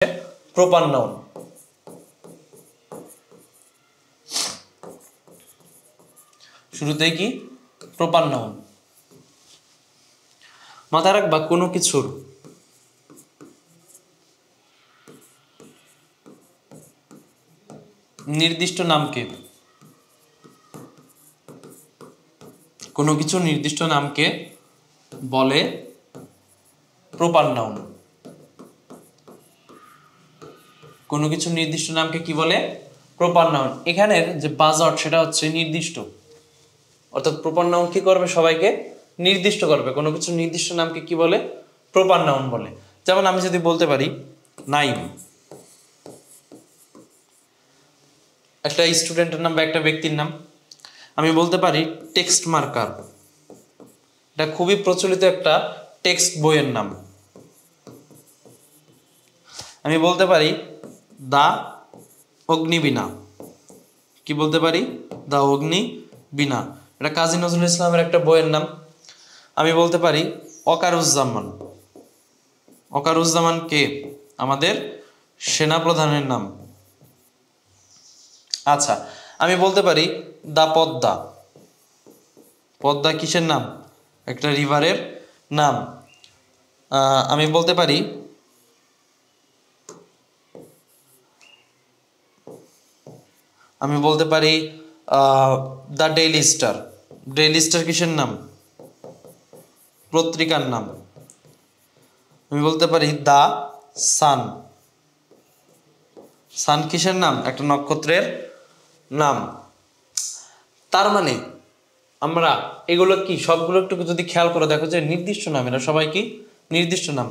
Proper noun. শুরুতেই কি proper noun. মাথায় রাখবা কোনো কিছুর নির্দিষ্ট নামকে, কোনো কিছু নির্দিষ্ট নামকে বলে প্রপার নাউন। কোনো কিছু নির্দিষ্ট নামকে কি বলে? Proper noun. এখানের যে বাজট সেটা হচ্ছে নির্দিষ্ট, অর্থাৎ প্রপার নাউন কি করবে? সবাইকে নির্দিষ্ট করবে। কোনো কিছু নির্দিষ্ট নামকে কি বলে? প্রপার নাউন বলে। যেমন আমি যদি বলতে পারি নাইম, একটা স্টুডেন্টের নাম বা একটা ব্যক্তির নাম। আমি বলতে পারি টেক্সট মার্কার, এটা খুবই প্রচলিত একটা টেক্সট বইয়ের নাম। আমি বলতে পারি দা অগ্নিবীণা, কি বলতে পারি? দা অগ্নিবীণা, এটা কাজী নজরুল ইসলামের একটা বইয়ের নাম। আমি বলতে পারি ওয়াকারুজ্জামান, ওয়াকারুজ্জামান কে? আমাদের সেনাপ্রধানের নাম। আচ্ছা, আমি বলতে পারি দা পদ্মা, পদ্মা কিসের নাম? একটা রিভারের নাম। আমি বলতে পারি the daily star, daily star কিসের নাম? পত্রিকার নাম। আমি বলতে পারি দা সান, সান কিসের নাম? একটা নক্ষত্রের নাম। তার মানে আমরা এগুলো কি সবগুলো একটু যদি খেয়াল করে দেখো যে নির্দিষ্ট নাম, এরা সবাই কি নির্দিষ্ট নাম।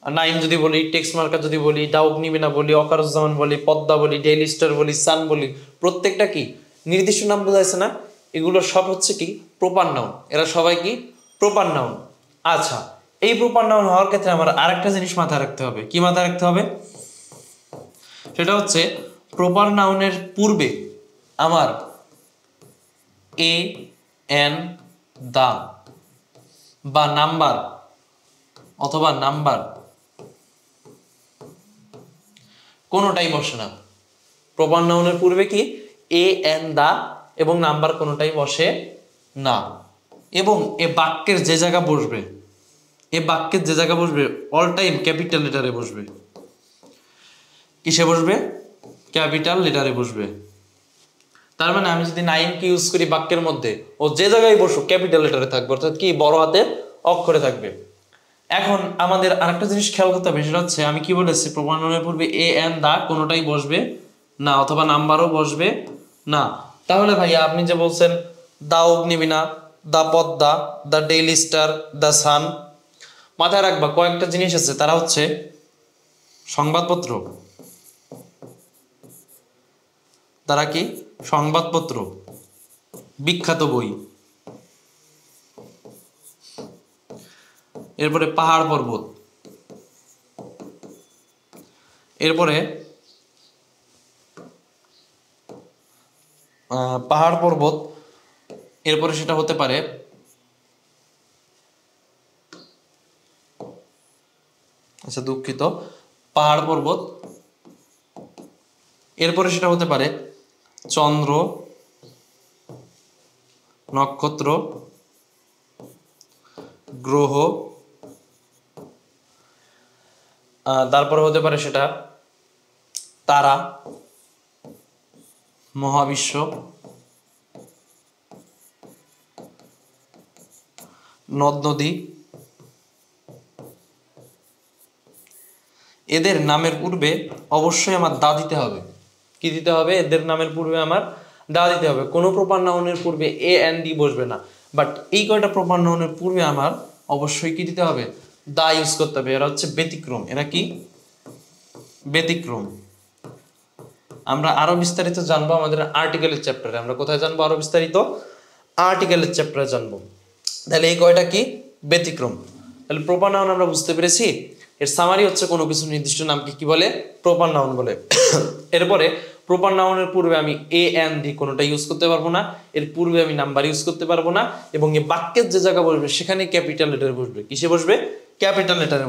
নাইম যদি বলি, টেক্সট মার্কার যদি বলি, দা অগ্নিবীণা বলি, ওয়াকারুজ্জামান বলি, পদ্মা বলি, ডেইলি স্টার বলি, সান বলি, প্রত্যেকটা কি নির্দিষ্ট নাম বোঝাইছে না? এগুলো সব হচ্ছে কি প্রপার নাউন। এরা সবাই কি প্রপার নাউন। আচ্ছা, এই প্রপার নাউন হওয়ার ক্ষেত্রে আমার আরেকটা জিনিস মাথায় রাখতে হবে। কি মাথায় রাখতে হবে? সেটা হচ্ছে প্রপার নাউনের পূর্বে আমার এ এন দা বা নাম্বার অথবা নাম্বার কোনোটাই বসে না। প্রপার নাউনের পূর্বে কি এ এন দা এবং নাম্বার কোনোটাই বসে না। এবং এ বাক্যের যে জায়গা বসবে, এ বাক্যের যে জায়গা বসবে অল টাইম ক্যাপিটাল লেটারে বসবে। কিসে বসবে? ক্যাপিটাল লেটারে বসবে। তার মানে আমি যদি নাইমকে ইউজ করি বাক্যের মধ্যে, ও যে জায়গায় বসুক ক্যাপিটাল লেটারে থাকবে, অর্থাৎ কি বড় হাতের অক্ষরে থাকবে। এখন আমাদের আরেকটা জিনিস খেয়াল করতে হবে, সেটা হচ্ছে আমি কি বলেছি প্রপার নাউনের পূর্বে এ এন দা কোনোটাই বসবে না, অথবা নাম্বারও বসবে না। তাহলে ভাইয়া আপনি যে বলছেন দা অগ্নিবীণা, দা পদ্মা, দা ডেইলি স্টার, দা সান, মাথায় রাখবা কয়েকটা জিনিস আছে। তারা হচ্ছে সংবাদপত্র। তারা কি সংবাদপত্র, বিখ্যাত বই। এরপরে পাহাড় পর্বত, এরপরে পাহাড় পর্বত, এরপরে সেটা হতে পারে আচ্ছা দুঃখিত, পাহাড় পর্বত, এরপরে সেটা হতে পারে চন্দ্র, নক্ষত্র, গ্রহ, তারপরে হতে পারে সেটা তারা, মহাবিশ্ব, নদ নদী। এদের নামের পূর্বে অবশ্যই আমার দা দিতে হবে। কি দিতে হবে? এদের নামের পূর্বে আমার দা দিতে হবে। কোনো প্রপার নাউনের পূর্বে এ এন ডি বসবে না। বাট এই কয়টা প্রপার নাউনের পূর্বে আমার অবশ্যই কি দিতে হবে? দা ইউজ করতে হবে। এরা হচ্ছে ব্যতিক্রম। এরা কি ব্যতিক্রম। আমরা আরো বিস্তারিত জানবো আমাদের আর্টিকেলের চ্যাপ্টারে। আমরা কোথায় জানবো আরো বিস্তারিত? আর্টিকেলের চ্যাপ্টারে জানবো। তাহলে এই কয়টা কি ব্যতিক্রম। তাহলে প্রপার নাউন আমরা বুঝতে পেরেছি। এর সামারি হচ্ছে কোনো কিছু নির্দিষ্ট নামকে কি বলে? প্রপার নাউন বলে। এরপরে প্রপার নাউনের পূর্বে আমি এ এন ডি কোনোটা ইউজ করতে পারবো না, এর পূর্বে আমি নাম্বার ইউজ করতে পারবো না, এবং এই বাক্যের যে জায়গা বসবে সেখানে ক্যাপিটাল লেটারে বসবে। কিসে বসবে? ক্যাপিটাল লেটারে।